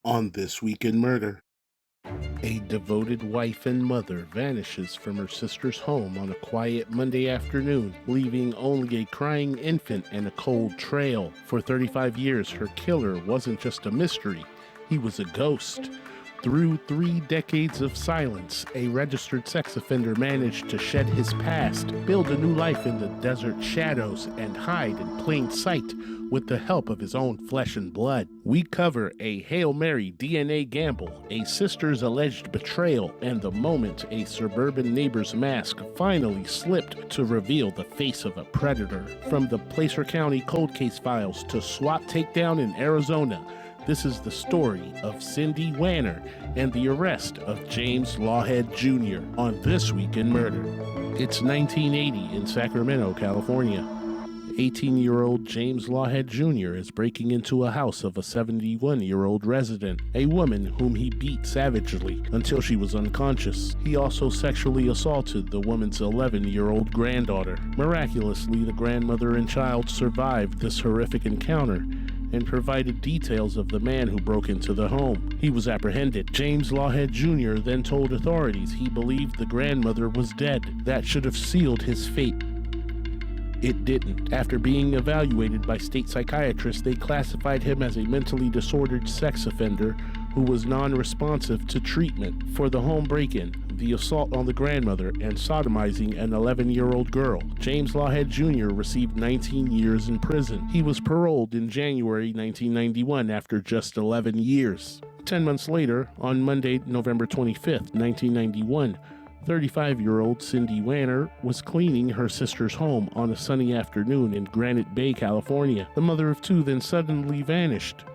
On This Week in Murder. A devoted wife and mother vanishes from her sister's home on a quiet Monday afternoon, leaving only a crying infant and a cold trail. For 35 years, her killer wasn't just a mystery, he was a ghost. Through 3 decades of silence, a registered sex offender managed to shed his past, build a new life in the desert shadows, and hide in plain sight with the help of his own flesh and blood. We cover a Hail Mary DNA gamble, a sister's alleged betrayal, and the moment a suburban neighbor's mask finally slipped to reveal the face of a predator. From the Placer County cold case files to SWAT takedown in Arizona, this is the story of Cindy Wanner and the arrest of James Lawhead Jr. on This Week in Murder. It's 1980 in Sacramento, California. 18-year-old James Lawhead Jr. is breaking into a house of a 71-year-old resident, a woman whom he beat savagely until she was unconscious. He also sexually assaulted the woman's 11-year-old granddaughter. Miraculously, the grandmother and child survived this horrific encounter and provided details of the man who broke into the home. He was apprehended. James Lawhead Jr. then told authorities he believed the grandmother was dead. That should have sealed his fate. It didn't. After being evaluated by state psychiatrists, they classified him as a mentally disordered sex offender who was non-responsive to treatment for the home break-in, the assault on the grandmother, and sodomizing an 11-year-old girl. James Lawhead Jr. received 19 years in prison. He was paroled in January 1991 after just 11 years. 10 months later, on Monday, November 25th, 1991, 35-year-old Cindy Wanner was cleaning her sister's home on a sunny afternoon in Granite Bay, California. The mother of two then suddenly vanished.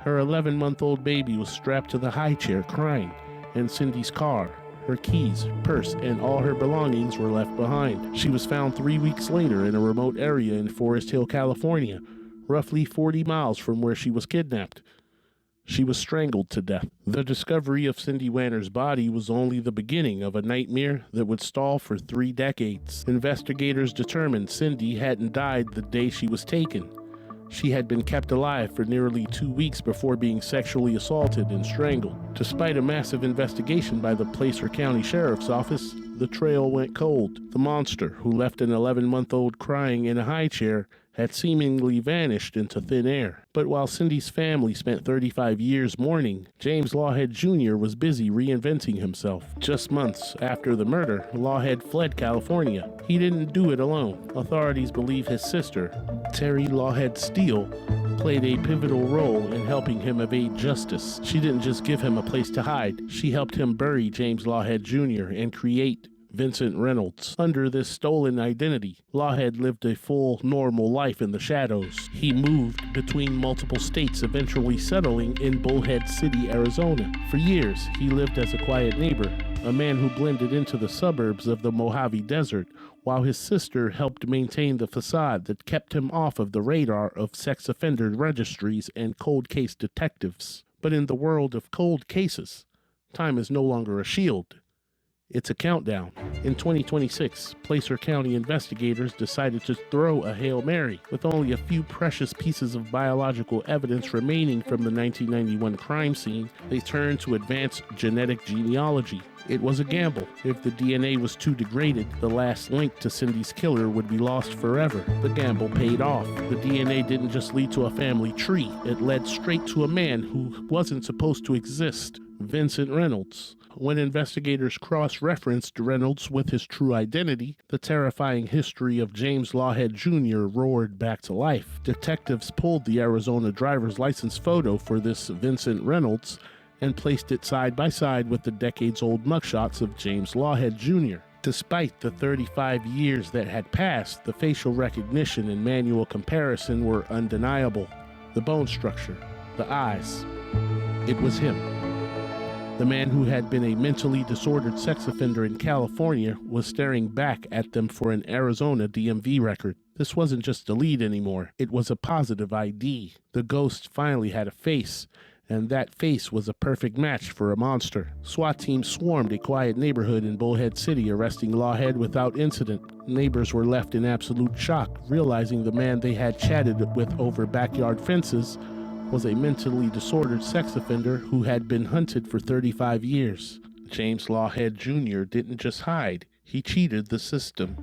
Her 11-month-old baby was strapped to the high chair crying, and Cindy's car, her keys, purse, and all her belongings were left behind. She was found 3 weeks later in a remote area in Forest Hill, California, roughly 40 miles from where she was kidnapped. She was strangled to death. The discovery of Cindy Wanner's body was only the beginning of a nightmare that would stall for 3 decades. Investigators determined Cindy hadn't died the day she was taken. She had been kept alive for nearly 2 weeks before being sexually assaulted and strangled. Despite a massive investigation by the Placer County Sheriff's Office, the trail went cold. The monster, who left an 11-month-old crying in a high chair, had seemingly vanished into thin air. But while Cindy's family spent 35 years mourning, James Lawhead Jr. was busy reinventing himself. Just months after the murder, Lawhead fled California. He didn't do it alone. Authorities believe his sister, Terry Lawhead Steele, played a pivotal role in helping him evade justice. She didn't just give him a place to hide. She helped him bury James Lawhead Jr. and create Vincent Reynolds. Under this stolen identity, Lawhead lived a full, normal life in the shadows. He moved between multiple states, eventually settling in Bullhead City, Arizona. For years, he lived as a quiet neighbor, a man who blended into the suburbs of the Mojave Desert, while his sister helped maintain the facade that kept him off of the radar of sex offender registries and cold case detectives. But in the world of cold cases, time is no longer a shield. It's a countdown. In 2026, Placer County investigators decided to throw a Hail Mary. With only a few precious pieces of biological evidence remaining from the 1991 crime scene, they turned to advanced genetic genealogy. It was a gamble. If the DNA was too degraded, the last link to Cindy's killer would be lost forever. The gamble paid off. The DNA didn't just lead to a family tree. It led straight to a man who wasn't supposed to exist, Vincent Reynolds. When investigators cross-referenced Reynolds with his true identity, the terrifying history of James Lawhead Jr. roared back to life. Detectives pulled the Arizona driver's license photo for this Vincent Reynolds and placed it side by side with the decades-old mugshots of James Lawhead Jr. Despite the 35 years that had passed, the facial recognition and manual comparison were undeniable. The bone structure, the eyes, it was him. The man who had been a mentally disordered sex offender in California was staring back at them for an Arizona DMV record. This wasn't just a lead anymore. It was a positive ID. The ghost finally had a face, and that face was a perfect match for a monster. SWAT teams swarmed a quiet neighborhood in Bullhead City, arresting Lawhead without incident. Neighbors were left in absolute shock, realizing the man they had chatted with over backyard fences was a mentally disordered sex offender who had been hunted for 35 years. James Lawhead Jr. didn't just hide, he cheated the system.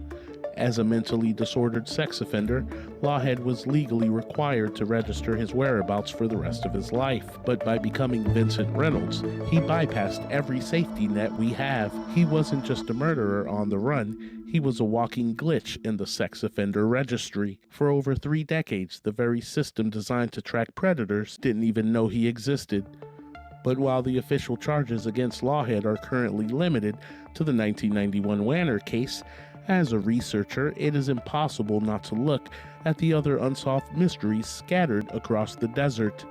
As a mentally disordered sex offender, Lawhead was legally required to register his whereabouts for the rest of his life. But by becoming Vincent Reynolds, he bypassed every safety net we have. He wasn't just a murderer on the run, he was a walking glitch in the sex offender registry. For over 3 decades, the very system designed to track predators didn't even know he existed. But while the official charges against Lawhead are currently limited to the 1991 Wanner case, as a researcher, it is impossible not to look at the other unsolved mysteries scattered across the desert.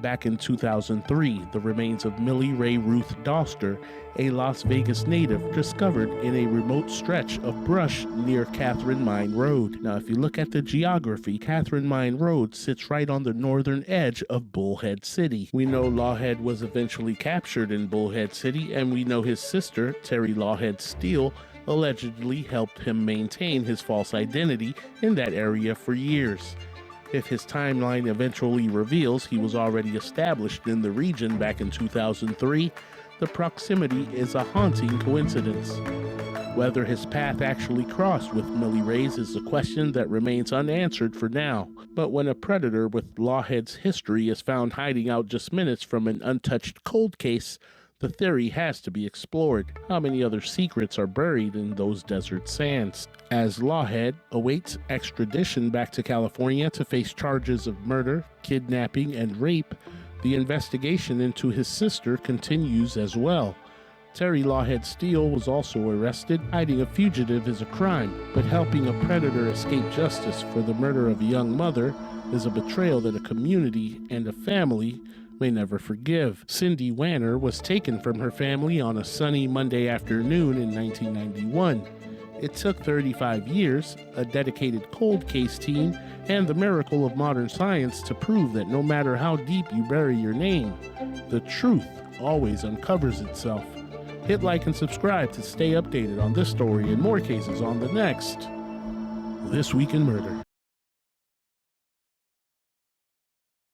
Back in 2003, the remains of Millie Ray Ruth Doster, a Las Vegas native, discovered in a remote stretch of brush near Catherine Mine Road. Now, if you look at the geography, Catherine Mine Road sits right on the northern edge of Bullhead City. We know Lawhead was eventually captured in Bullhead City, and we know his sister, Terry Lawhead Steele, allegedly helped him maintain his false identity in that area for years. If his timeline eventually reveals he was already established in the region back in 2003, the proximity is a haunting coincidence. Whether his path actually crossed with Millie Ray's is a question that remains unanswered for now. But when a predator with Lawhead's history is found hiding out just minutes from an untouched cold case, the theory has to be explored. How many other secrets are buried in those desert sands? As Lawhead awaits extradition back to California to face charges of murder, kidnapping, and rape, the investigation into his sister continues as well. Terry Lawhead Steele was also arrested. Hiding a fugitive is a crime, but helping a predator escape justice for the murder of a young mother is a betrayal that a community and a family may never forgive. Cindy Wanner was taken from her family on a sunny Monday afternoon in 1991. It took 35 years, a dedicated cold case team, and the miracle of modern science to prove that no matter how deep you bury your name, the truth always uncovers itself. Hit like and subscribe to stay updated on this story and more cases on the next This Week in Murder.